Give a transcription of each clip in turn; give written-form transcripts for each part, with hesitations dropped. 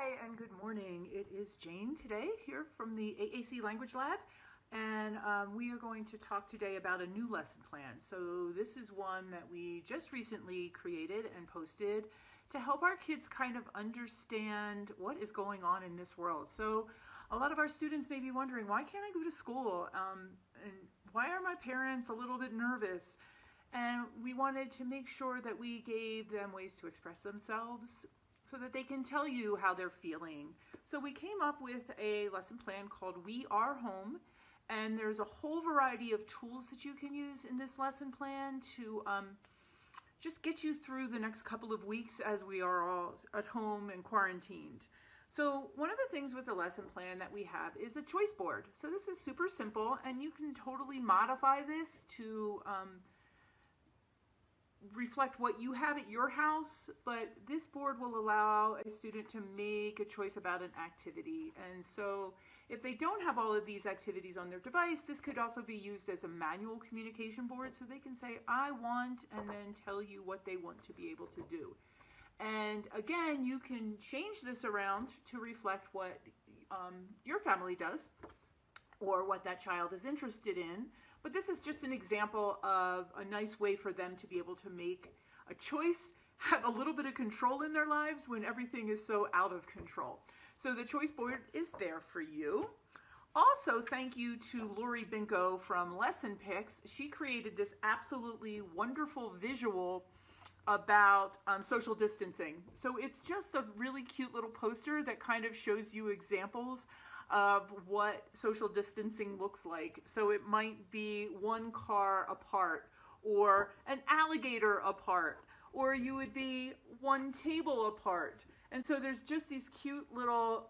Hi and good morning. It is Jane today here from the AAC Language Lab, and we are going to talk today about a new lesson plan. So this is one that we just recently created and posted to help our kids kind of understand what is going on in this world. So a lot of our students may be wondering, why can't I go to school? And why are my parents a little bit nervous? And we wanted to make sure that we gave them ways to express themselves so that they can tell you how they're feeling. So we came up with a lesson plan called We Are Home, and there's a whole variety of tools that you can use in this lesson plan to just get you through the next couple of weeks as we are all at home and quarantined. So one of the things with the lesson plan that we have is a choice board. So this is super simple, and you can totally modify this to reflect what you have at your house, but this board will allow a student to make a choice about an activity. And so if they don't have all of these activities on their device, this could also be used as a manual communication board, so they can say, I want, and then tell you what they want to be able to do. And again, you can change this around to reflect what your family does or what that child is interested in. But this is just an example of a nice way for them to be able to make a choice, have a little bit of control in their lives when everything is so out of control. So the choice board is there for you. Also, thank you to Lori Binko from Lesson Picks. She created this absolutely wonderful visual about social distancing. So it's just a really cute little poster that kind of shows you examples of what social distancing looks like. So it might be one car apart, or an alligator apart, or you would be one table apart. And so there's just these cute little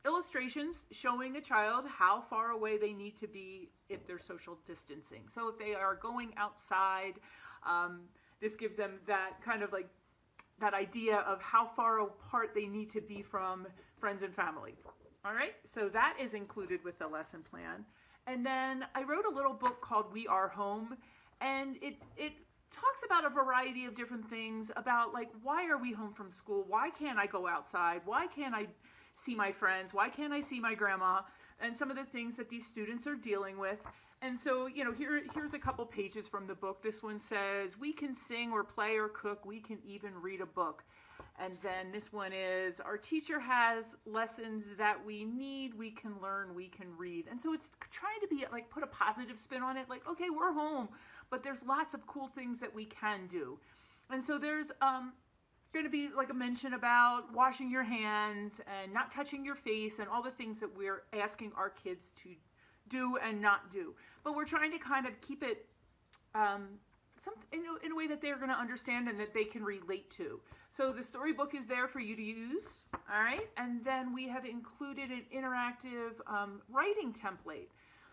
illustrations showing a child how far away they need to be if they're social distancing. So if they are going outside, this gives them that kind of like that idea of how far apart they need to be from friends and family. All right, so that is included with the lesson plan. And then I wrote a little book called We Are Home, and it talks about a variety of different things about, like, why are we home from school? Why can't I go outside? Why can't I see my friends? Why can't I see my grandma? And some of the things that these students are dealing with. And so, you know, here's a couple pages from the book. This one says, we can sing or play or cook. We can even read a book. And then this one is, our teacher has lessons that we need, we can learn, we can read. And so it's trying to be like, put a positive spin on it, like, okay, we're home, but there's lots of cool things that we can do. And so there's going to be like a mention about washing your hands and not touching your face and all the things that we're asking our kids to do and not do. But we're trying to kind of keep it in a way that they're going to understand and that they can relate to. So the storybook is there for you to use, all right? And then we have included an interactive writing template.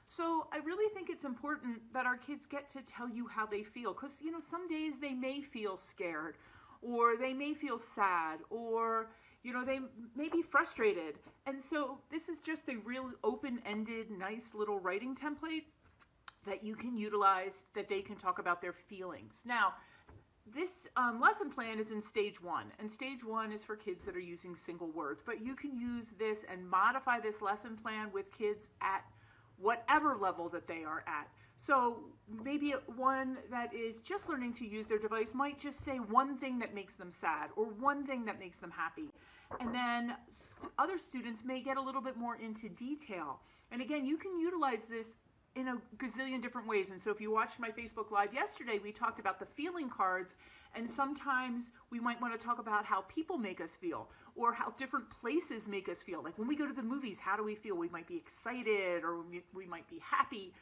So I really think it's important that our kids get to tell you how they feel, because, you know, some days they may feel scared, or they may feel sad, or, you know, they may be frustrated. And so this is just a real open-ended, nice little writing template that you can utilize, that they can talk about their feelings. Now, this lesson plan is in stage 1, and stage 1 is for kids that are using single words, but you can use this and modify this lesson plan with kids at whatever level that they are at. So maybe one that is just learning to use their device might just say one thing that makes them sad or one thing that makes them happy. And then other students may get a little bit more into detail. And again, you can utilize this in a gazillion different ways. And so if you watched my Facebook Live yesterday, we talked about the feeling cards, and sometimes we might want to talk about how people make us feel, or how different places make us feel. Like when we go to the movies, how do we feel? We might be excited, or we might be happy.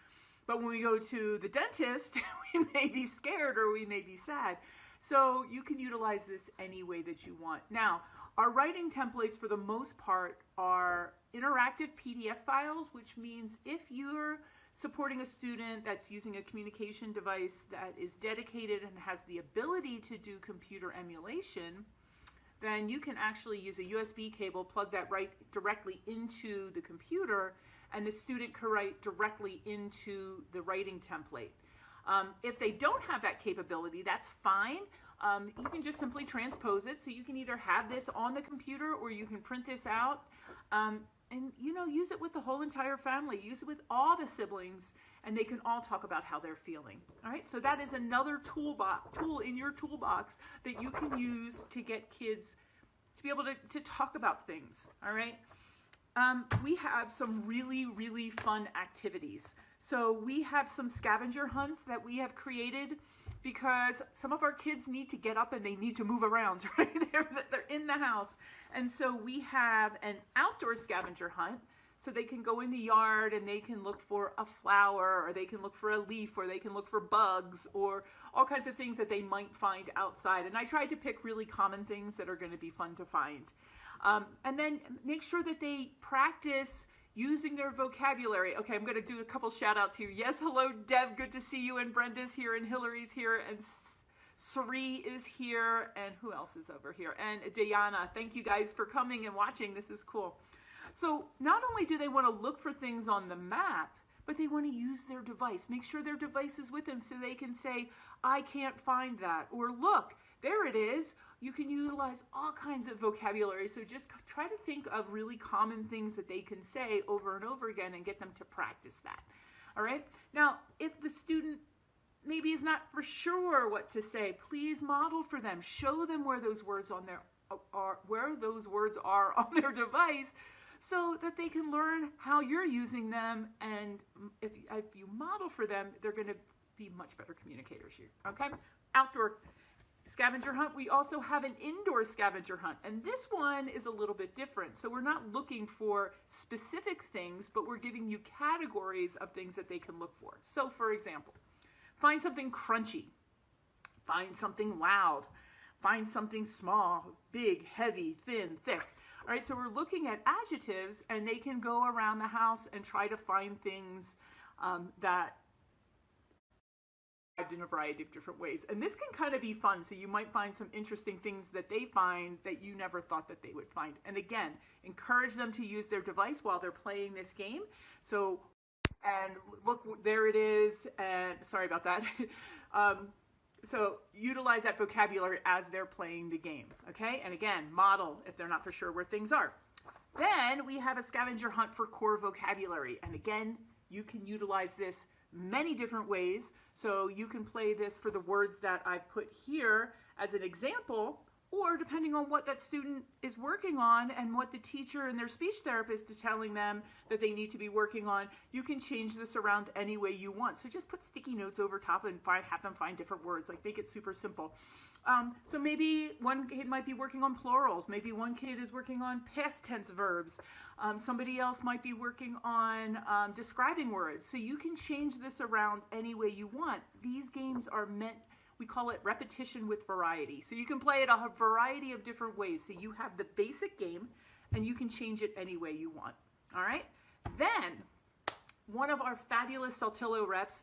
But when we go to the dentist, we may be scared, or we may be sad. So you can utilize this any way that you want. Now, our writing templates for the most part are interactive PDF files, which means if you're supporting a student that's using a communication device that is dedicated and has the ability to do computer emulation, then you can actually use a USB cable, plug that right directly into the computer, and the student can write directly into the writing template. If they don't have that capability, that's fine. You can just simply transpose it. So you can either have this on the computer or you can print this out and, you know, use it with the whole entire family. Use it with all the siblings, and they can all talk about how they're feeling. All right, so that is another tool in your toolbox that you can use to get kids to be able to talk about things. All right, we have some really, really fun activities. So we have some scavenger hunts that we have created because some of our kids need to get up and they need to move around, right? They're in the house. And so we have an outdoor scavenger hunt. So they can go in the yard and they can look for a flower, or they can look for a leaf, or they can look for bugs, or all kinds of things that they might find outside. And I tried to pick really common things that are going to be fun to find. And then make sure that they practice using their vocabulary. Okay, I'm going to do a couple shout outs here. Yes, hello, Deb. Good to see you. And Brenda's here, and Hillary's here, and Sari is here, and who else is over here? And Diana. Thank you guys for coming and watching. This is cool. So not only do they want to look for things on the map, but they want to use their device. Make sure their device is with them so they can say, I can't find that. Or look, there it is. You can utilize all kinds of vocabulary. So just try to think of really common things that they can say over and over again and get them to practice that. All right. Now, if the student maybe is not for sure what to say, please model for them. Show them where those words on their device, so that they can learn how you're using them. And if you model for them, they're going to be much better communicators here. Okay? Outdoor scavenger hunt. We also have an indoor scavenger hunt, and this one is a little bit different. So we're not looking for specific things, but we're giving you categories of things that they can look for. So for example, find something crunchy, find something loud, find something small, big, heavy, thin, thick. All right, so we're looking at adjectives, and they can go around the house and try to find things that in a variety of different ways. And this can kind of be fun. So you might find some interesting things that they find that you never thought that they would find. And again, encourage them to use their device while they're playing this game. So, and look, there it is. And sorry about that. So utilize that vocabulary as they're playing the game, okay? And again, model if they're not for sure where things are. Then we have a scavenger hunt for core vocabulary. And again, you can utilize this many different ways. So you can play this for the words that I put here as an example, or depending on what that student is working on and what the teacher and their speech therapist is telling them that they need to be working on, you can change this around any way you want. So just put sticky notes over top and have them find different words, like make it super simple. So maybe one kid might be working on plurals. Maybe one kid is working on past tense verbs. Somebody else might be working on describing words. So you can change this around any way you want. These games are meant, we call it repetition with variety. So you can play it a variety of different ways. So you have the basic game and you can change it any way you want. All right. Then one of our fabulous Saltillo reps,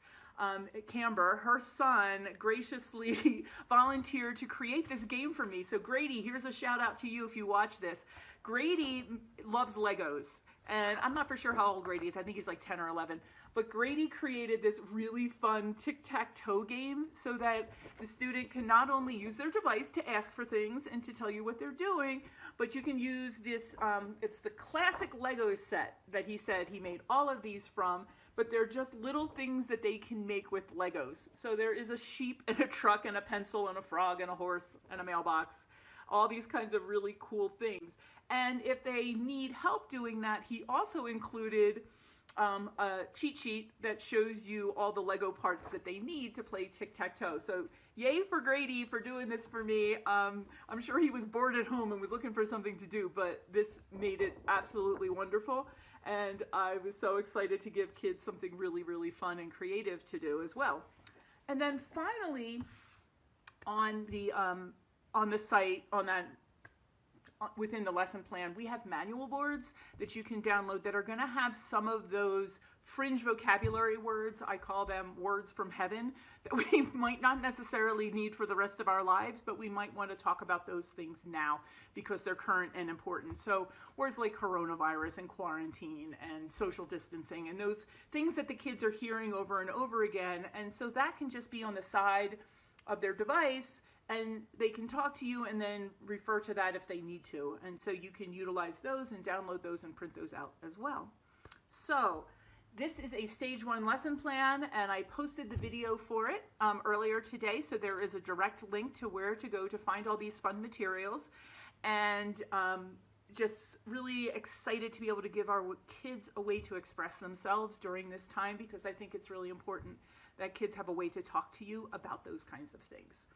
Camber, her son graciously volunteered to create this game for me. So Grady, here's a shout out to you if you watch this. Grady loves Legos, and I'm not for sure how old Grady is. I think he's like 10 or 11. But Grady created this really fun tic-tac-toe game so that the student can not only use their device to ask for things and to tell you what they're doing, but you can use this, it's the classic Lego set that he said he made all of these from, but they're just little things that they can make with Legos. So there is a sheep and a truck and a pencil and a frog and a horse and a mailbox, all these kinds of really cool things. And if they need help doing that, he also included a cheat sheet that shows you all the Lego parts that they need to play tic-tac-toe. So yay for Grady for doing this for me. I'm sure he was bored at home and was looking for something to do, but this made it absolutely wonderful. And I was so excited to give kids something really, really fun and creative to do as well. And then finally, on the site, on that within the lesson plan, we have manual boards that you can download that are going to have some of those fringe vocabulary words. I call them words from heaven that we might not necessarily need for the rest of our lives, but we might want to talk about those things now because they're current and important. So words like coronavirus and quarantine and social distancing and those things that the kids are hearing over and over again. And so that can just be on the side of their device, and they can talk to you and then refer to that if they need to. And so you can utilize those and download those and print those out as well. So this is a stage 1 lesson plan, and I posted the video for it earlier today. So there is a direct link to where to go to find all these fun materials. And just really excited to be able to give our kids a way to express themselves during this time, because I think it's really important that kids have a way to talk to you about those kinds of things.